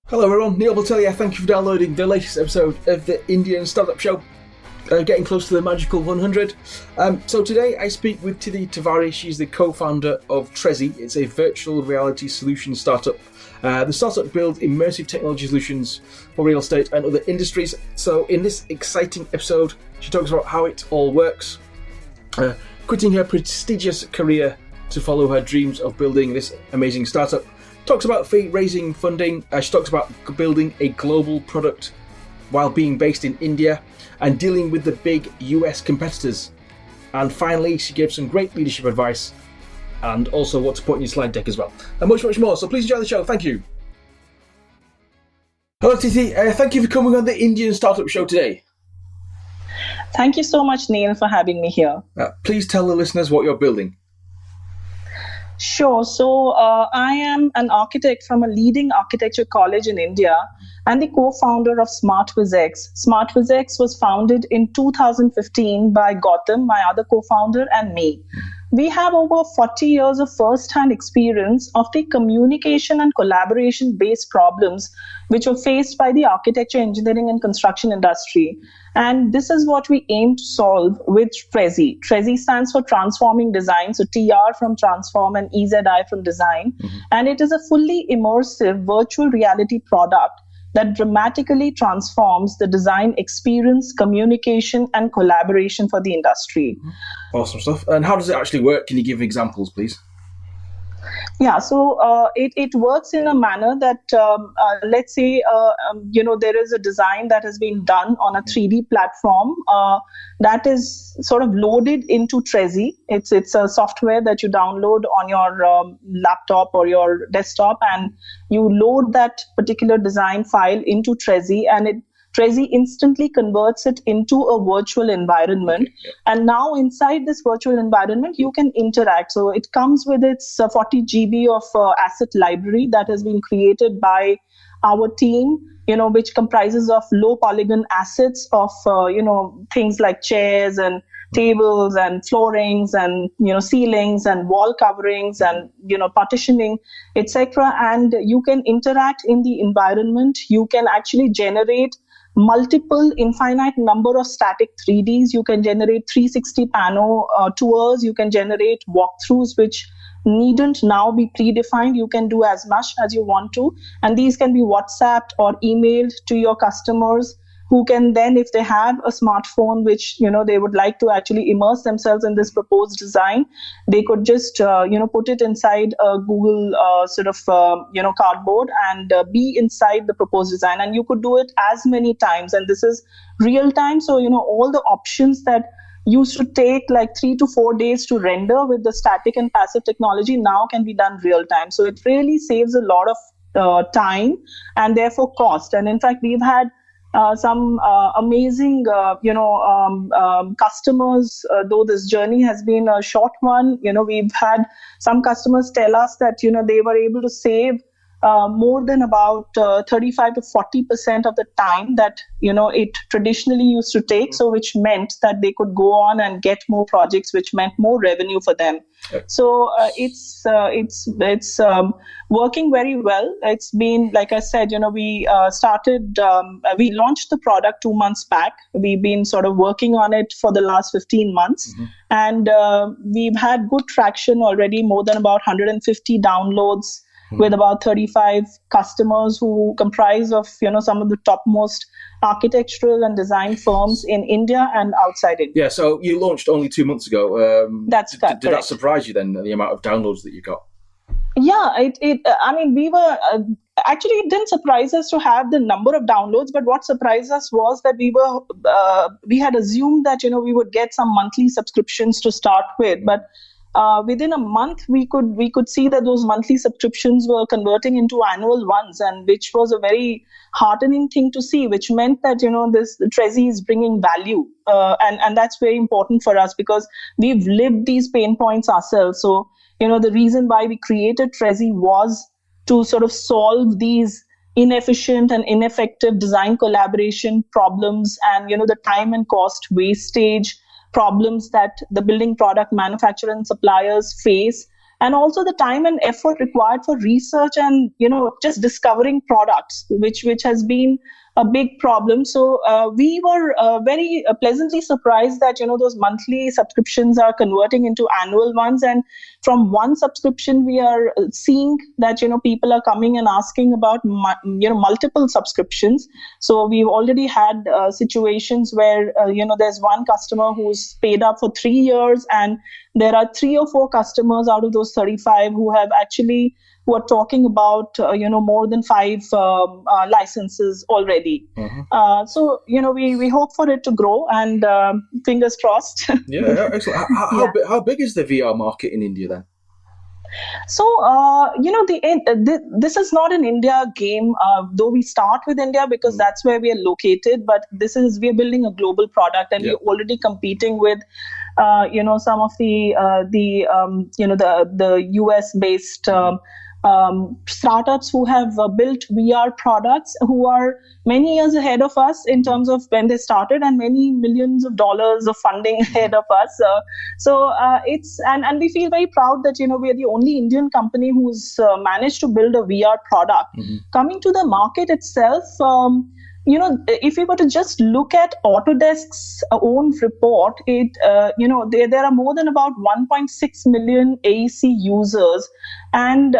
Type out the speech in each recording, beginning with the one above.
Hello everyone, Neil Botelli here. Thank you for downloading the latest episode of the Indian Startup Show. Getting close to the magical 100. So today I speak with Tithi Tewari. She's the co-founder of Trezi. It's a virtual reality solution startup. The startup builds immersive technology solutions for real estate and other industries. So in this exciting episode, she talks about how it all works, quitting her prestigious career to follow her dreams of building this amazing startup. Talks about raising funding. She talks about building a global product while being based in India and dealing with the big US competitors. And finally, she gave some great leadership advice and also what to put in your slide deck as well. And much, much more. So please enjoy the show. Thank you. Hello, Tithi. Thank you for coming on the Indian Startup Show today. Thank you so much, Neil, for having me here. Please tell the listeners what you're building. Sure. So I am an architect from a leading architecture college in India and the co-founder of SmartVizX. SmartVizX was founded in 2015 by Gautam, my other co-founder, and me. We have over 40 years of first-hand experience of the communication and collaboration-based problems which were faced by the architecture, engineering, and construction industry. And this is what we aim to solve with Trezi. Trezi stands for Transforming Design, so TR from Transform and EZI from Design. And it is a fully immersive virtual reality product that dramatically transforms the design experience, communication, and collaboration for the industry. Awesome stuff. And how does it actually work? Can you give examples, please? Yeah, so it works in a manner that, let's say, there is a design that has been done on a 3D platform that is sort of loaded into Trezi. It's a software that you download on your laptop or your desktop, and you load that particular design file into Trezi, and Trezi instantly converts it into a virtual environment. And now inside this virtual environment, you can interact. So it comes with its 40 GB of asset library that has been created by our team, which comprises of low polygon assets of, things like chairs and tables and floorings and, ceilings and wall coverings and, partitioning, etc. And you can interact in the environment. You can actually generate multiple infinite number of static 3Ds. You can generate 360 pano tours. You can generate walkthroughs, which needn't now be predefined. You can do as much as you want to. And these can be WhatsApped or emailed to your customers, who can then, if they have a smartphone, which, they would like to actually immerse themselves in this proposed design, they could just, put it inside a Google cardboard and be inside the proposed design. And you could do it as many times. And this is real time. So, all the options that used to take like 3 to 4 days to render with the static and passive technology now can be done real time. So it really saves a lot of time and therefore cost. And in fact, we've had some amazing, customers, though this journey has been a short one. We've had some customers tell us that, they were able to save more than about 35 to 40% of the time that, it traditionally used to take. So which meant that they could go on and get more projects, which meant more revenue for them. So it's working very well. It's been, like I said, we we launched the product 2 months back. We've been sort of working on it for the last 15 months. And we've had good traction already, more than about 150 downloads with about 35 customers who comprise of, some of the topmost architectural and design firms in India and outside India. Yeah, so you launched only 2 months ago. That's correct. Did that surprise you then, the amount of downloads that you got? Yeah, we were, actually it didn't surprise us to have the number of downloads, but what surprised us was that we had assumed that, we would get some monthly subscriptions to start with, but within a month, we could see that those monthly subscriptions were converting into annual ones, and which was a very heartening thing to see, which meant that, this Trezi is bringing value. And that's very important for us because we've lived these pain points ourselves. So, the reason why we created Trezi was to sort of solve these inefficient and ineffective design collaboration problems and, the time and cost wastage problems that the building product manufacturer and suppliers face, and also the time and effort required for research and just discovering products, which has been a big problem. So we were very pleasantly surprised that those monthly subscriptions are converting into annual ones, and from one subscription we are seeing that people are coming and asking about multiple subscriptions. So we've already had situations where there's one customer who's paid up for 3 years, and there are 3 or 4 customers out of those 35 who are talking about more than 5 licenses already. Mm-hmm. So we hope for it to grow, and fingers crossed. Yeah, excellent. How big is the VR market in India then? So this is not an India game, though we start with India because that's where we are located. But we are building a global product, and we're already competing with some of the US based startups who have built VR products, who are many years ahead of us in terms of when they started, and many millions of dollars of funding ahead of us. So it's and we feel very proud that we are the only Indian company who's managed to build a VR product. Mm-hmm. Coming to the market itself, if we were to just look at Autodesk's own report, there are more than about 1.6 million AEC users, and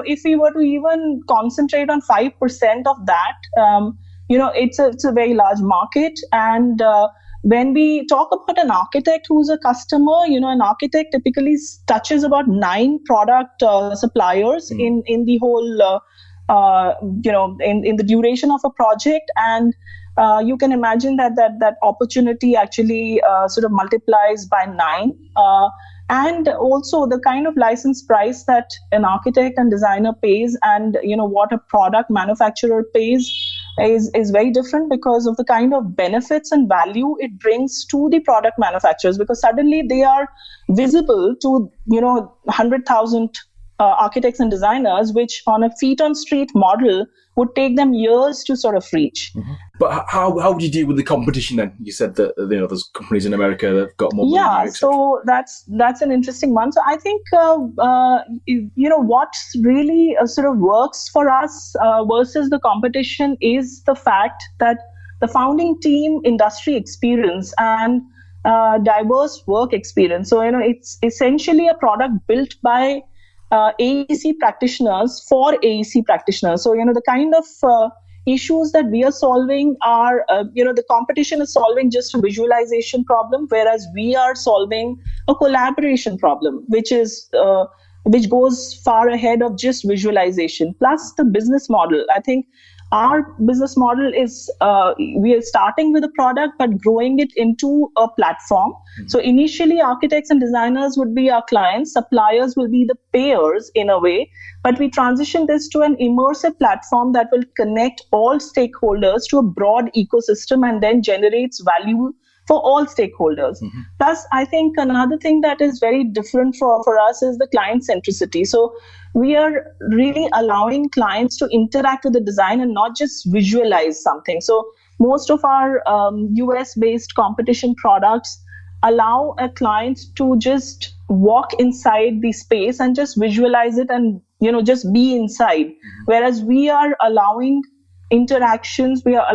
if we were to even concentrate on 5% of that, it's a very large market. And when we talk about an architect who's a customer, an architect typically touches about 9 product suppliers in the whole. In the duration of a project, and you can imagine that opportunity actually sort of multiplies by 9. And also the kind of license price that an architect and designer pays, and what a product manufacturer pays is very different because of the kind of benefits and value it brings to the product manufacturers, because suddenly they are visible to 100,000 architects and designers, which on a feet on street model would take them years to sort of reach. Mm-hmm. But how would you deal with the competition then? You said that there's companies in America that have got more money. Yeah, so that's an interesting one. So I think what really sort of works for us versus the competition is the fact that the founding team industry experience and diverse work experience. So it's essentially a product built by AEC practitioners for AEC practitioners. So, the kind of issues that we are solving are, the competition is solving just a visualization problem, whereas we are solving a collaboration problem, which goes far ahead of just visualization. Plus the business model. I think our business model is we are starting with a product but growing it into a platform. Mm-hmm. So initially architects and designers would be our clients, suppliers will be the payers in a way, but we transition this to an immersive platform that will connect all stakeholders to a broad ecosystem and then generates value for all stakeholders. Mm-hmm. Plus, I think another thing that is very different for us is the client centricity. So we are really allowing clients to interact with the design and not just visualize something. So most of our US-based competition products allow a client to just walk inside the space and just visualize it and just be inside. Mm-hmm. Whereas we are allowing interactions, we are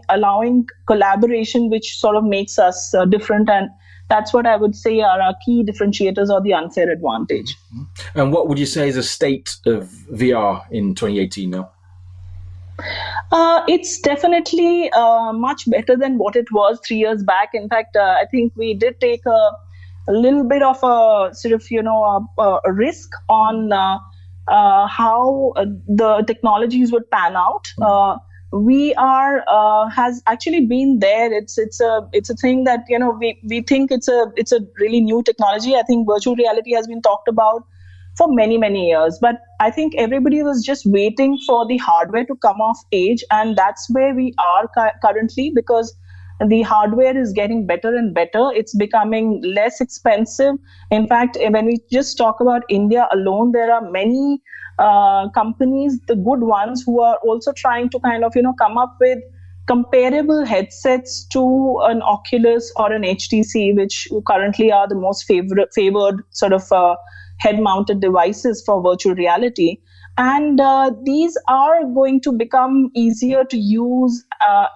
allowing collaboration, which sort of makes us different, and that's what I would say are our key differentiators or the unfair advantage. Mm-hmm. And what would you say is the state of VR in 2018 now? It's definitely much better than what it was 3 years back. In fact, I think we did take a little bit of a sort of a risk on how the technologies would pan out. VR has actually been there. It's a thing that we think it's a really new technology. I think virtual reality has been talked about for many years, but I think everybody was just waiting for the hardware to come of age, and that's where we are currently, because the hardware is getting better and better. It's becoming less expensive. In fact, when we just talk about India alone, there are many companies, the good ones, who are also trying to kind of come up with comparable headsets to an Oculus or an HTC, which currently are the most favored sort of head-mounted devices for virtual reality. And these are going to become easier to use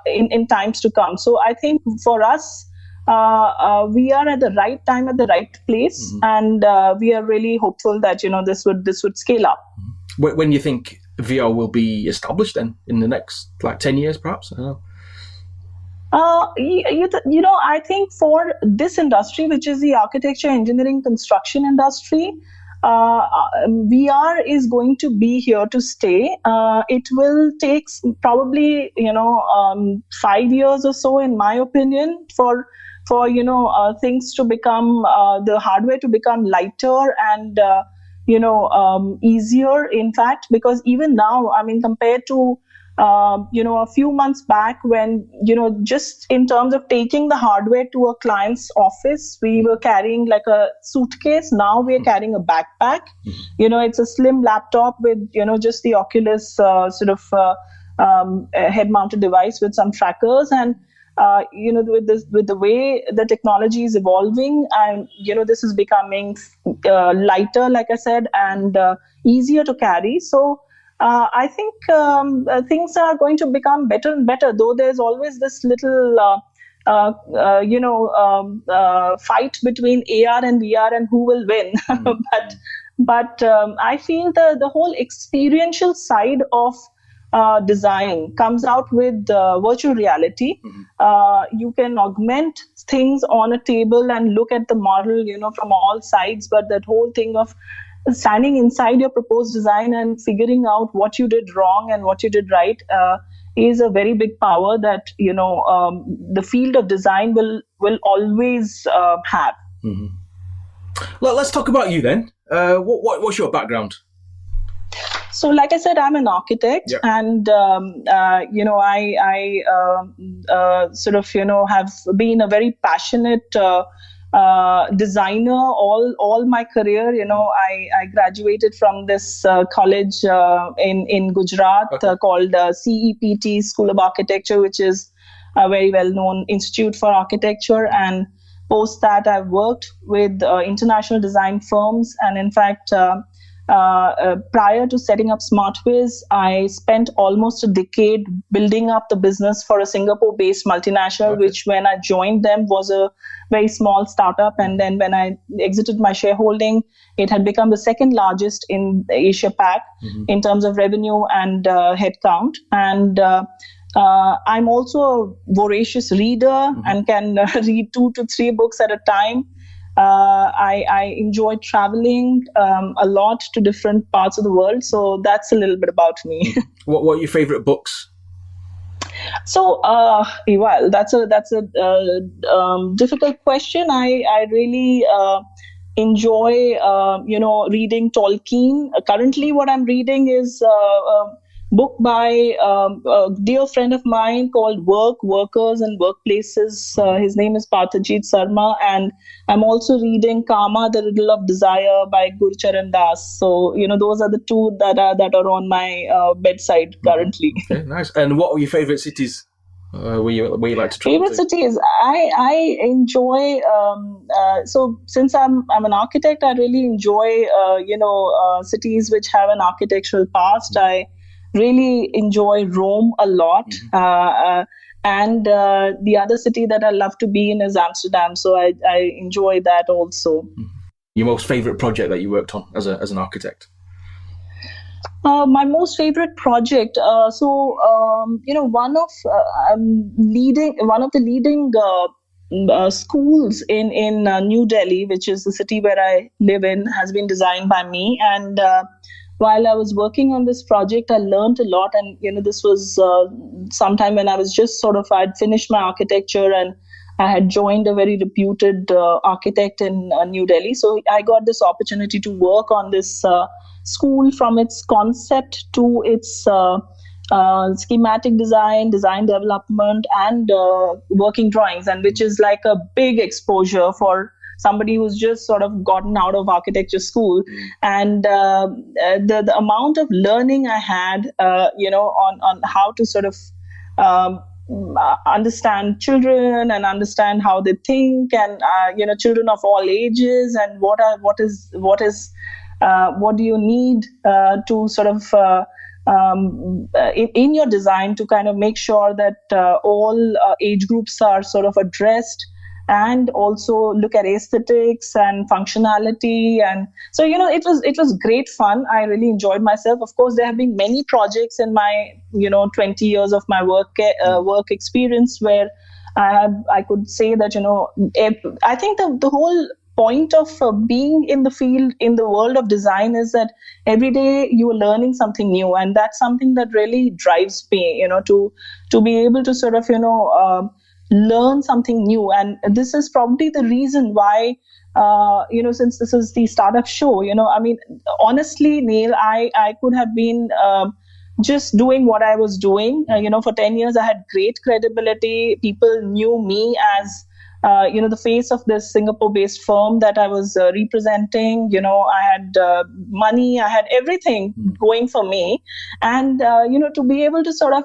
in times to come. So I think for us, we are at the right time at the right place, and we are really hopeful that this would scale up. When you think VR will be established, then in the next 10 years, perhaps? I don't know. I think for this industry, which is the architecture, engineering, construction industry, VR is going to be here to stay. It will take probably 5 years or so, in my opinion, for things to become the hardware to become lighter and easier. In fact, because even now, I mean, compared to a few months back, when just in terms of taking the hardware to a client's office, we were carrying like a suitcase. Now we are carrying a backpack. It's a slim laptop with just the Oculus head-mounted device with some trackers, and with the way the technology is evolving, and this is becoming lighter, like I said, and easier to carry. So I think things are going to become better and better, though there's always this little fight between AR and VR and who will win. But I feel the whole experiential side of design comes out with virtual reality. You can augment things on a table and look at the model, from all sides. But that whole thing of standing inside your proposed design and figuring out what you did wrong and what you did right is a very big power that the field of design will always have. Well, let's talk about you then. What's your background? So, like I said, I'm an architect, and I have been a very passionate designer all my career. I graduated from this college in Gujarat called CEPT, School of Architecture, which is a very well-known institute for architecture. And post that, I've worked with international design firms, and in fact, prior to setting up SmartWiz, I spent almost a decade building up the business for a Singapore-based multinational, which when I joined them was a very small startup. And then when I exited my shareholding, it had become the second largest in Asia Pac in terms of revenue and headcount. And I'm also a voracious reader and can read 2 to 3 books at a time. I enjoy traveling a lot to different parts of the world. So that's a little bit about me. What are your favorite books? So, well, that's a difficult question. I really enjoy, reading Tolkien. Currently, what I'm reading is book by a dear friend of mine called Work, Workers and Workplaces. His name is Parthajeet Sarma, and I'm also reading Karma, The Riddle of Desire by Gurcharan Das. So, those are the two that are on my bedside currently. Okay, nice. And what were your favorite cities where you like to travel? Favorite cities? I enjoy. So since I'm an architect, I really enjoy cities which have an architectural past. I really enjoy Rome a lot. And the other city that I love to be in is Amsterdam. So I enjoy that also. Your most favorite project that you worked on as an architect? My most favorite project. One of the leading schools in New Delhi, which is the city where I live in, has been designed by me. And while I was working on this project, I learned a lot. And, this was sometime when I was just I'd finished my architecture and I had joined a very reputed architect in New Delhi. So I got this opportunity to work on this school from its concept to its schematic design development, and working drawings, and which is like a big exposure for somebody who's just gotten out of architecture school. And the amount of learning I had, on how to understand children and understand how they think, and children of all ages, and what do you need to sort of in your design to kind of make sure that all age groups are sort of addressed, and also look at aesthetics and functionality. And so it was great fun. I really enjoyed myself. Of course, there have been many projects in my 20 years of my work experience where I could say that I think the whole point of being in the field, in the world of design, is that every day you are learning something new, and that's something that really drives me, to be able to sort of learn something new. And this is probably the reason why since this is the startup show, I mean, honestly, Neil, I could have been just doing what I was doing. For 10 years I had great credibility. People knew me as the face of this Singapore-based firm that I was representing. I had money, I had everything going for me. And, to be able to sort of,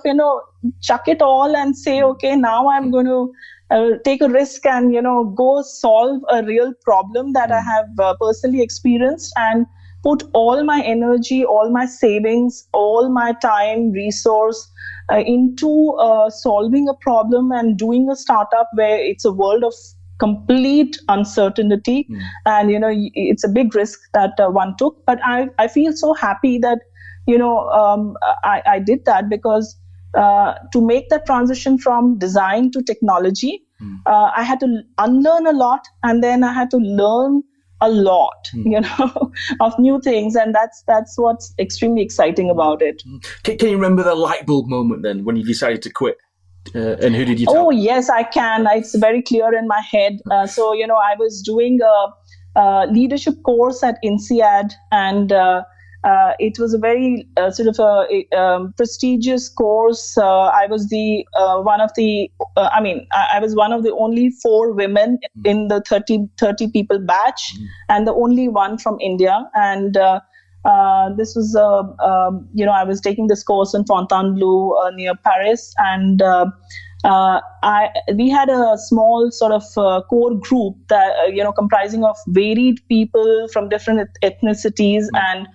chuck it all and say, okay, now I'm going to take a risk and, go solve a real problem that I have personally experienced, and put all my energy, all my savings, all my time, resource into solving a problem and doing a startup where it's a world of complete uncertainty. And, it's a big risk that one took. But I feel so happy that, I did that, because to make that transition from design to technology, I had to unlearn a lot, and then I had to learn a lot, of new things, and that's what's extremely exciting about it. Can you remember the light bulb moment then when you decided to quit? And who did you tell? Oh yes, I can. It's very clear in my head. So I was doing a leadership course at INSEAD, and it was a very sort of a prestigious course. I was I was one of the only 4 women in the 30 people batch, and the only one from India. And this was, I was taking this course in Fontainebleau near Paris, and we had a small sort of core group that comprising of varied people from different ethnicities, and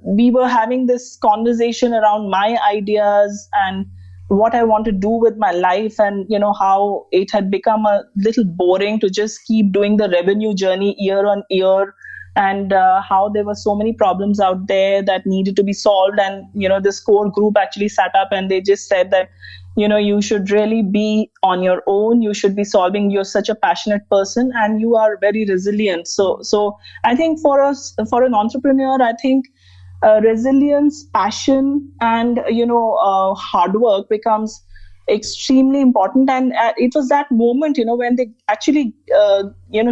we were having this conversation around my ideas and what I want to do with my life, and how it had become a little boring to just keep doing the revenue journey year on year, and how there were so many problems out there that needed to be solved. And this core group actually sat up and they just said that you should really be on your own. You should be solving. You're such a passionate person, and you are very resilient. So I think for an entrepreneur, I think resilience, passion, and hard work becomes extremely important. And it was that moment, when they actually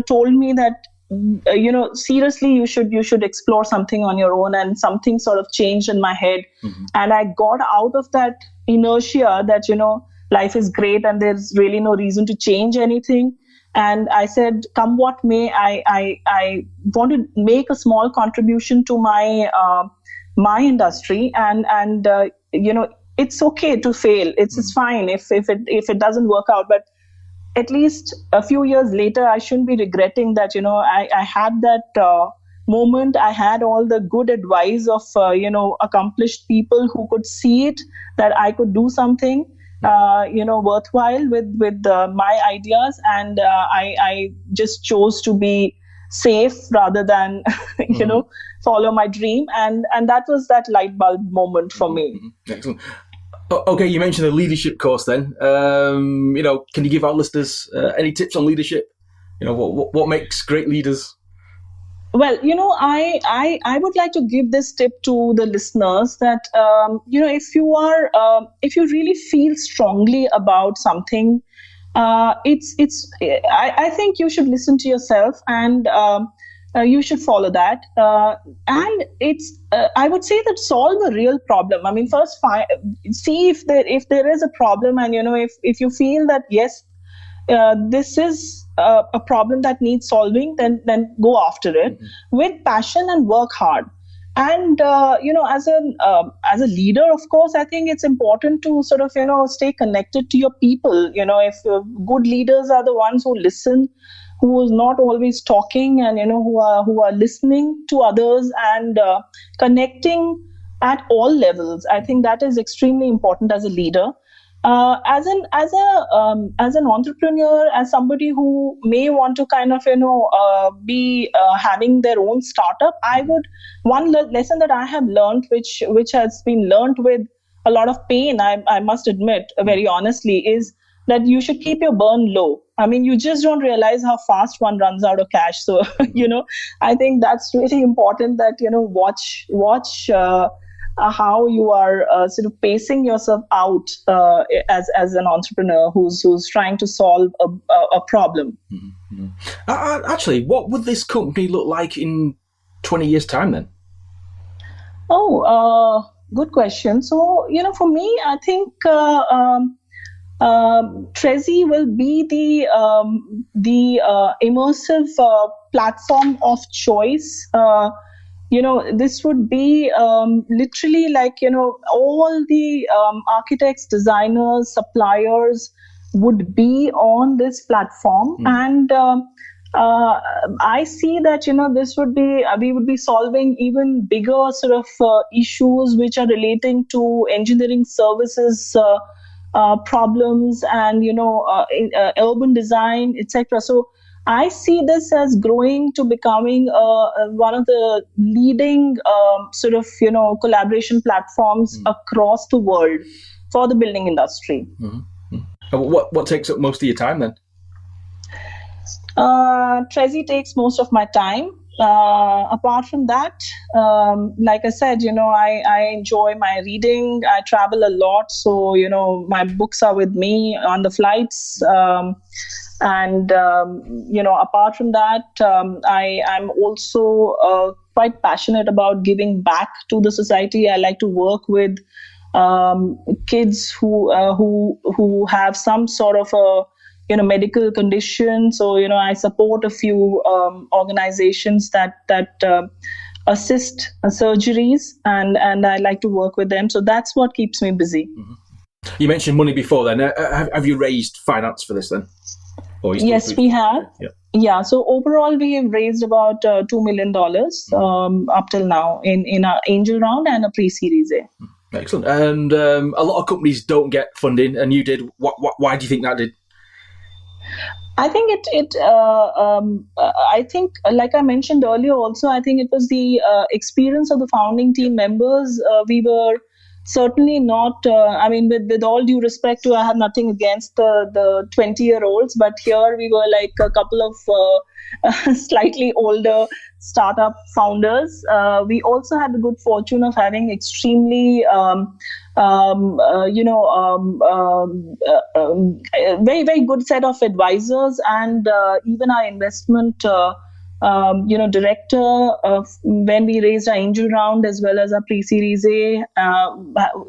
told me that seriously, you should explore something on your own, and something sort of changed in my head. And I got out of that inertia that life is great and there's really no reason to change anything. And I said, come what may, I want to make a small contribution to my my industry, and it's okay to fail. It's fine if it doesn't work out, but at least a few years later, I shouldn't be regretting that, I had that moment. I had all the good advice of, accomplished people who could see it, that I could do something, worthwhile with my ideas. And I just chose to be safe rather than, follow my dream. And that was that light bulb moment for me. Excellent. Okay, you mentioned the leadership course then. Can you give our listeners any tips on leadership? What makes great leaders? Well, I would like to give this tip to the listeners that, if you really feel strongly about something, I think you should listen to yourself, and you should follow that. And it's, I would say that solve a real problem. I mean, first see if there is a problem, and if you feel that yes, this is a problem that needs solving, then go after it with passion and work hard. And as a leader, of course, I think it's important to sort of stay connected to your people. If good leaders are the ones who listen, who is not always talking, and who are listening to others and connecting at all levels. I think that is extremely important as a leader. As an entrepreneur, as somebody who may want to kind of be having their own startup, I would one lesson that I have learned, which has been learned with a lot of pain, I must admit very honestly, is that you should keep your burn low. I mean, you just don't realize how fast one runs out of cash. So I think that's really important, that watch how you are sort of pacing yourself out as an entrepreneur who's trying to solve a problem. Mm-hmm. Actually, what would this company look like in 20 years' time then? Good question. So, for me, I think Trezi will be the immersive platform of choice. This would be literally like, all the architects, designers, suppliers would be on this platform. And I see that, this would be, we would be solving even bigger sort of issues which are relating to engineering services problems and, urban design, etc. So I see this as growing to becoming one of the leading sort of, collaboration platforms across the world for the building industry. Mm-hmm. What takes up most of your time then? Trezi takes most of my time. Apart from that, like I said, I enjoy my reading. I travel a lot. So, my books are with me on the flights. Apart from that, I'm also quite passionate about giving back to the society. I like to work with kids who have some sort of a medical condition. So I support a few organizations that assist surgeries, and I like to work with them. So that's what keeps me busy. Mm-hmm. You mentioned money before. Then have you raised finance for this then? Yes, we have. Yeah. So overall, we have raised about $2 million up till now in our angel round and a pre-series A. Excellent. And a lot of companies don't get funding, and you did. Why do you think that did? I think I think, like I mentioned earlier also, I think it was the experience of the founding team members. We were certainly not, with all due respect to, I have nothing against the 20-year-olds, but here we were like a couple of slightly older startup founders. We also had the good fortune of having extremely very, very good set of advisors, and even our investment director, when we raised our angel round as well as our pre-series A,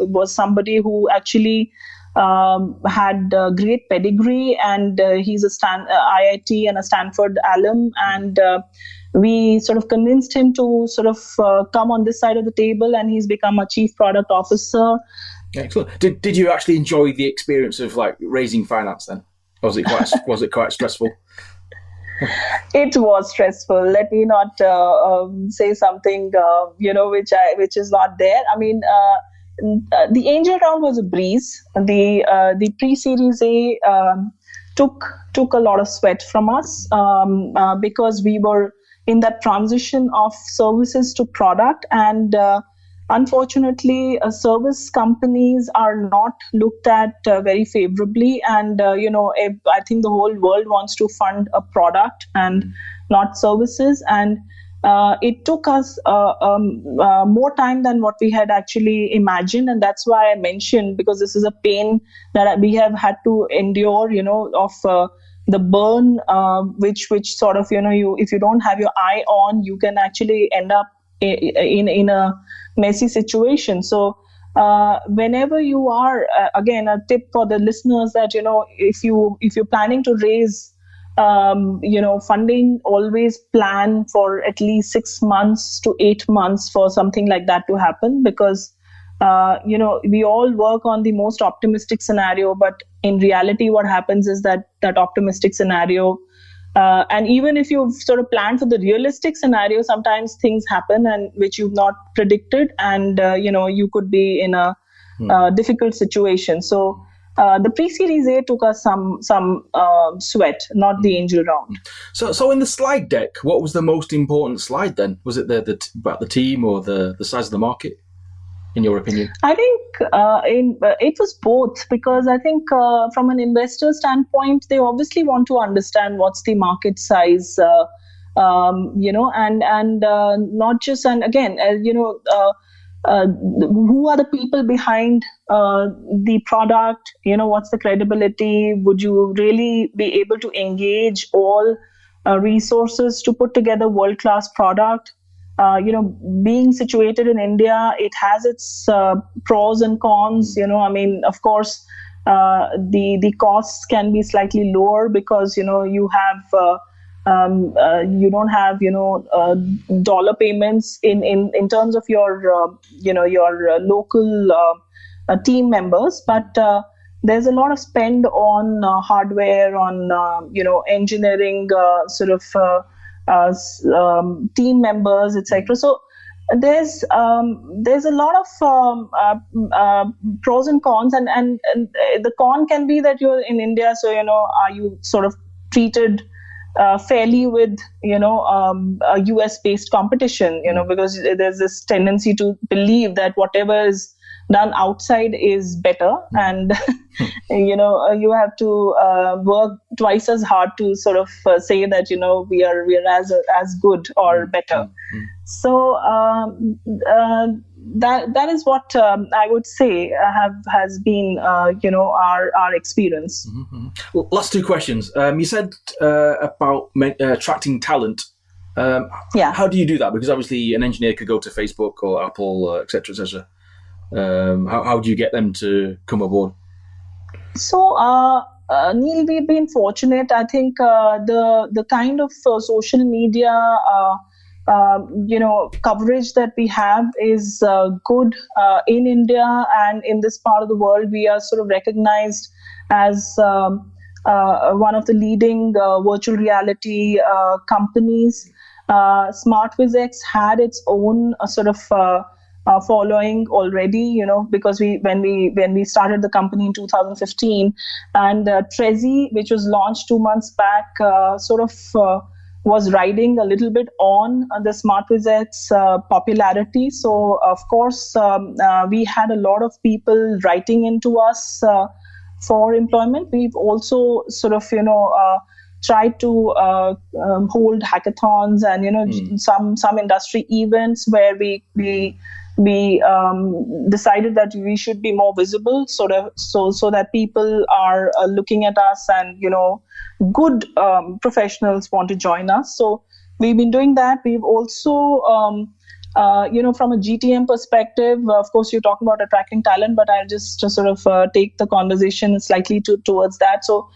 was somebody who actually had great pedigree, and he's a IIT and a Stanford alum, and we sort of convinced him to sort of come on this side of the table, and he's become a chief product officer. Excellent. Did you actually enjoy the experience of like raising finance then? Or was it quite stressful? It was stressful. Let me not say something which is not there. I mean, the angel round was a breeze. The pre-series A took a lot of sweat from us because we were in that transition of services to product, and unfortunately, service companies are not looked at very favorably. And, I think the whole world wants to fund a product and not services. And it took us more time than what we had actually imagined. And that's why I mentioned, because this is a pain that we have had to endure, of the burn, which sort of, if you don't have your eye on, you can actually end up in a messy situation. So whenever you are, again, a tip for the listeners, that if you're planning to raise funding, always plan for at least 6 months to 8 months for something like that to happen, because we all work on the most optimistic scenario, but in reality what happens is that optimistic scenario, and even if you've sort of planned for the realistic scenario, sometimes things happen and which you've not predicted, and you could be in a difficult situation. So the pre-series A took us some sweat, not the angel round. So in the slide deck, what was the most important slide then? Was it about the team or the size of the market, in your opinion? I think it was both, because I think from an investor standpoint, they obviously want to understand what's the market size, and not just, and again, who are the people behind the product? What's the credibility? Would you really be able to engage all resources to put together world-class product? Being situated in India, it has its pros and cons. Of course, the costs can be slightly lower because you have you don't have dollar payments in terms of your local team members, but there's a lot of spend on hardware, on engineering, team members, etc. So there's a lot of pros and cons, and the con can be that you're in India, so are you sort of treated fairly with a US based competition, because there's this tendency to believe that whatever is done outside is better, and you have to work twice as hard to sort of say that we are as good or better. So that is what I would say has been our experience. Well, last two questions. You said about attracting talent. How do you do that? Because obviously an engineer could go to Facebook or Apple, etc., etc. How do you get them to come aboard? So, Neil, we've been fortunate. I think the kind of social media coverage that we have is good in India, and in this part of the world, we are sort of recognized as one of the leading virtual reality companies. SmartVizX had its own sort of following already, because when we started the company in 2015, and Trezi, which was launched 2 months back, was riding a little bit on the SmartVizX popularity. So of course we had a lot of people writing into us for employment. We've also sort of tried to hold hackathons and some industry events where we decided that we should be more visible, so that people are looking at us, and good professionals want to join us. So we've been doing that. We've also from a GTM perspective, of course you're talking about attracting talent, but I'll just sort of take the conversation slightly towards that. So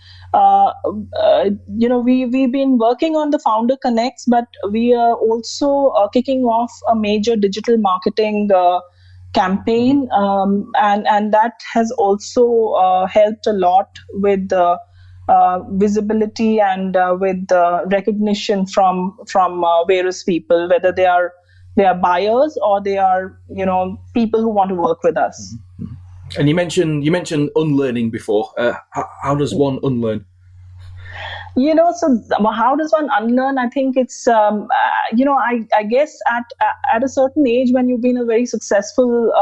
we've been working on the Founder Connects, but we are also kicking off a major digital marketing campaign, and that has also helped a lot with visibility and with recognition from various people, whether they are buyers or they are people who want to work with us. And you mentioned unlearning before. How does one unlearn? So how does one unlearn? I think it's I guess at a certain age, when you've been a very successful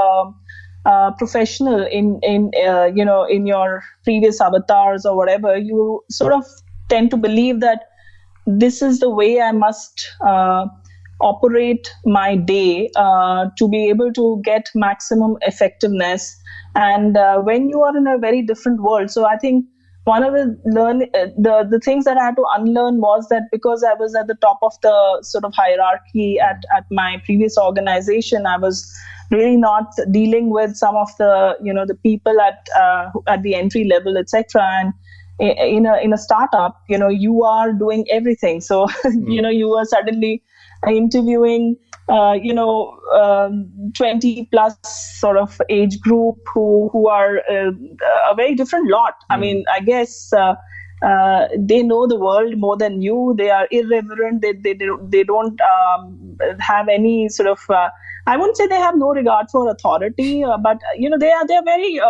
professional in your previous avatars or whatever, you sort of tend to believe that this is the way I must operate my day to be able to get maximum effectiveness. And when you are in a very different world, so I think one of the things that I had to unlearn was that because I was at the top of the sort of hierarchy at my previous organization, I was really not dealing with some of the the people at the entry level, etc. And in a startup, you are doing everything. So you are suddenly interviewing 20 plus sort of age group who are a very different lot. I mean, I guess they know the world more than you. They are irreverent. They don't have any sort of. I wouldn't say they have no regard for authority, but they're very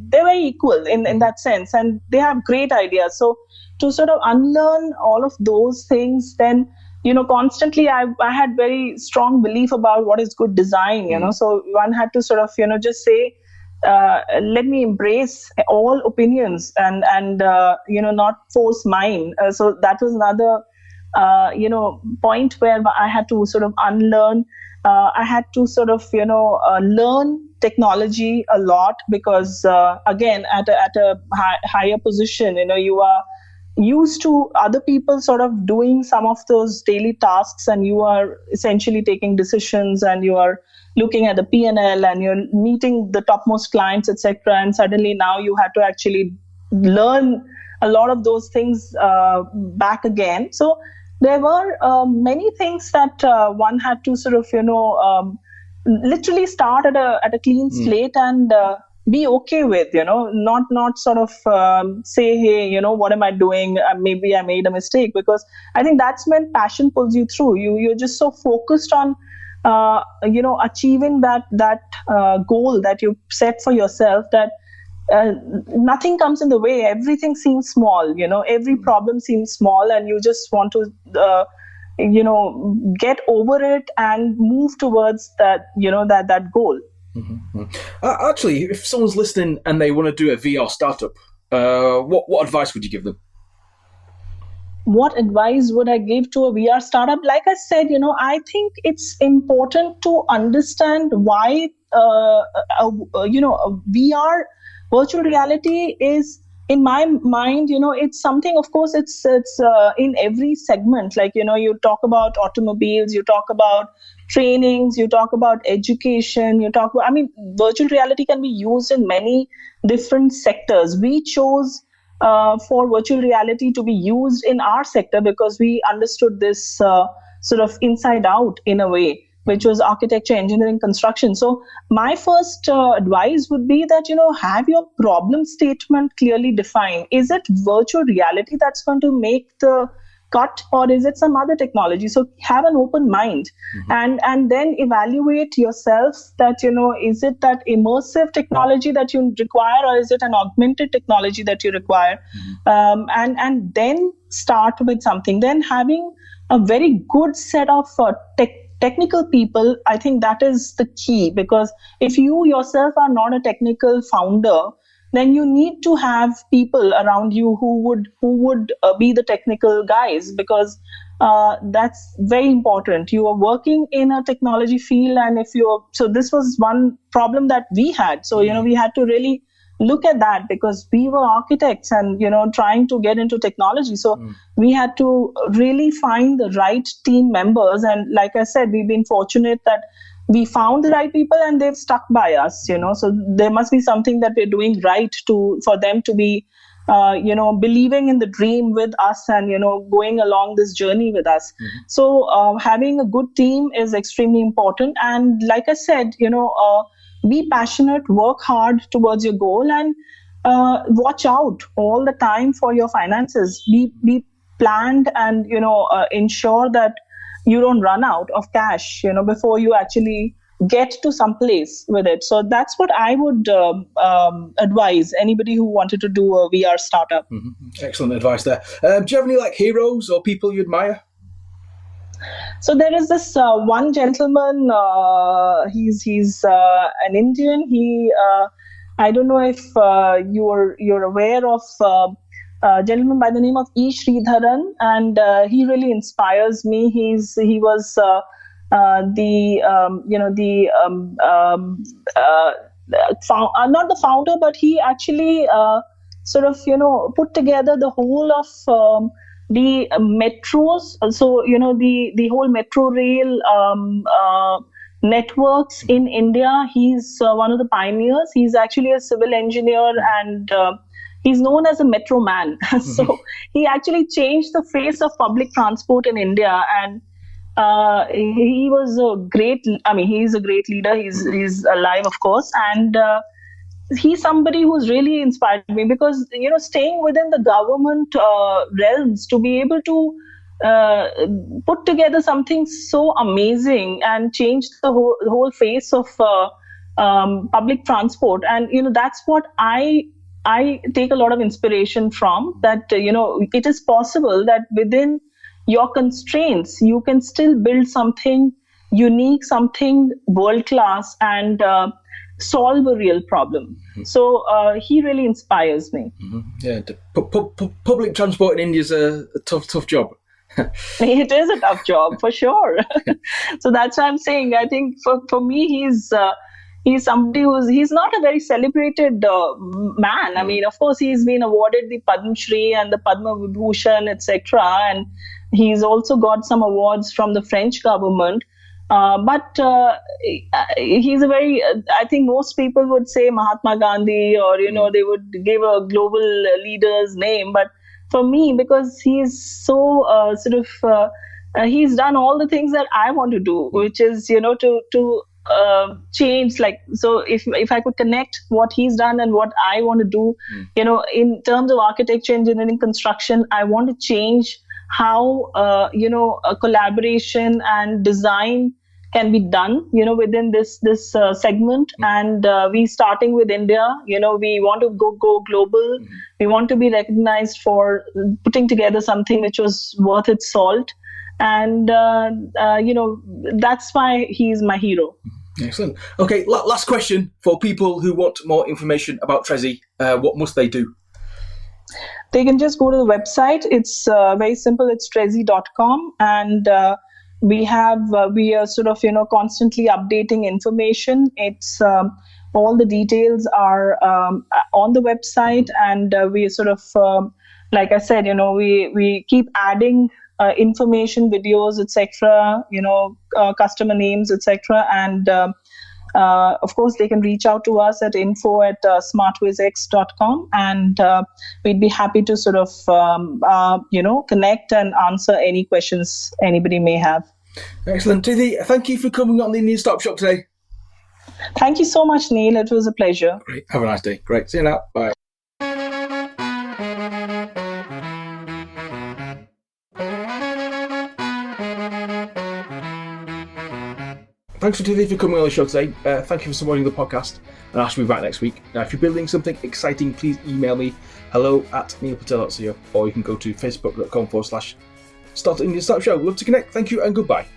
they're very equal in that sense, and they have great ideas. So to sort of unlearn all of those things, then constantly I had very strong belief about what is good design. So one had to sort of just say, let me embrace all opinions and not force mine. So that was another point where I had to sort of unlearn. I had to sort of learn technology a lot, because again, at a higher position, you are used to other people sort of doing some of those daily tasks, and you are essentially taking decisions, and you are looking at the P&L, and you're meeting the topmost clients, etc. And suddenly now you have to actually learn a lot of those things back again. So there were many things that one had to sort of literally start at a clean slate and be okay with, not sort of say, hey, what am I doing? Maybe I made a mistake, because I think that's when passion pulls you through. You're just so focused on achieving that goal that you set for yourself, that nothing comes in the way. Everything seems small, every problem seems small, and you just want to get over it and move towards that that goal. Actually, if someone's listening and they want to do a VR startup, what advice would you give them? What advice would I give to a VR startup? Like I said, I think it's important to understand why a VR virtual reality is, in my mind, it's something. Of course, it's in every segment. Like you talk about automobiles, you talk about trainings, you talk about education, you talk about. I mean, virtual reality can be used in many different sectors. We chose for virtual reality to be used in our sector because we understood this sort of inside out in a way, which was architecture, engineering, construction. So my first advice would be that, have your problem statement clearly defined. Is it virtual reality that's going to make the cut, or is it some other technology? So have an open mind, and then evaluate yourself that, is it that immersive technology that you require, or is it an augmented technology that you require? And then start with something. Then having a very good set of technical people, I think that is the key, because if you yourself are not a technical founder, then you need to have people around you who would be the technical guys, because that's very important. You are working in a technology field, and so this was one problem that we had. So we had to really look at that, because we were architects and trying to get into technology. So we had to really find the right team members, and like I said, we've been fortunate that we found the right people and they've stuck by us. So there must be something that we're doing right for them to be believing in the dream with us and going along this journey with us. So having a good team is extremely important, and like I said, be passionate, work hard towards your goal, and watch out all the time for your finances. Be planned, and ensure that you don't run out of cash before you actually get to some place with it. So that's what I would advise anybody who wanted to do a VR startup. Excellent advice there. Do you have any heroes or people you admire? So there is this one gentleman. He's an Indian. I don't know if you're aware of a gentleman by the name of E99, and he really inspires me. He was not the founder, but he actually sort of put together the whole of the metros. So the whole metro rail networks in India. He's one of the pioneers. He's actually a civil engineer, and he's known as a metro man. So he actually changed the face of public transport in India, and he was a great. I mean, he's a great leader. He's alive, of course, and he's somebody who's really inspired me, because staying within the government realms, to be able to put together something so amazing and change the whole face of public transport, and that's what I take a lot of inspiration from. That it is possible that within your constraints you can still build something unique, something world class, and solve a real problem. So he really inspires me. Yeah, public transport in India is a tough job. It is a tough job, for sure. So that's why I'm saying, I think for me, he's somebody he's not a very celebrated man. I mean, of course, he's been awarded the Padma Shri and the Padma Vibhushan, etc. And he's also got some awards from the French government. But he's a very, I think most people would say Mahatma Gandhi, or, they would give a global leader's name. But for me, because he's so he's done all the things that I want to do, which is, to change. Like, so if I could connect what he's done and what I want to do, in terms of architecture, engineering, construction, I want to change how, a collaboration and design can be done, within this segment. And we starting with India, we want to go global. We want to be recognized for putting together something which was worth its salt. And, that's why he's my hero. Excellent. Okay, last question for people who want more information about Trezi. What must they do? They can just go to the website. It's very simple. It's trezi.com. And we are sort of, constantly updating information. It's all the details are on the website, and we sort of, like I said, we keep adding information, videos, etc. Customer names, etc. And of course, they can reach out to us at info@smartwizx.com, and we'd be happy to sort of, connect and answer any questions anybody may have. Excellent. Tithi, thank you for coming on the Indian Stop Shop today. Thank you so much, Neil. It was a pleasure. Great. Have a nice day. Great. See you now. Bye. Thanks for Tithi for coming on the show today. Thank you for supporting the podcast, and I'll be back next week. Now, if you're building something exciting, please email me hello@neilpatel.co, or you can go to facebook.com/Start Indian Stop Show. Love to connect. Thank you and goodbye.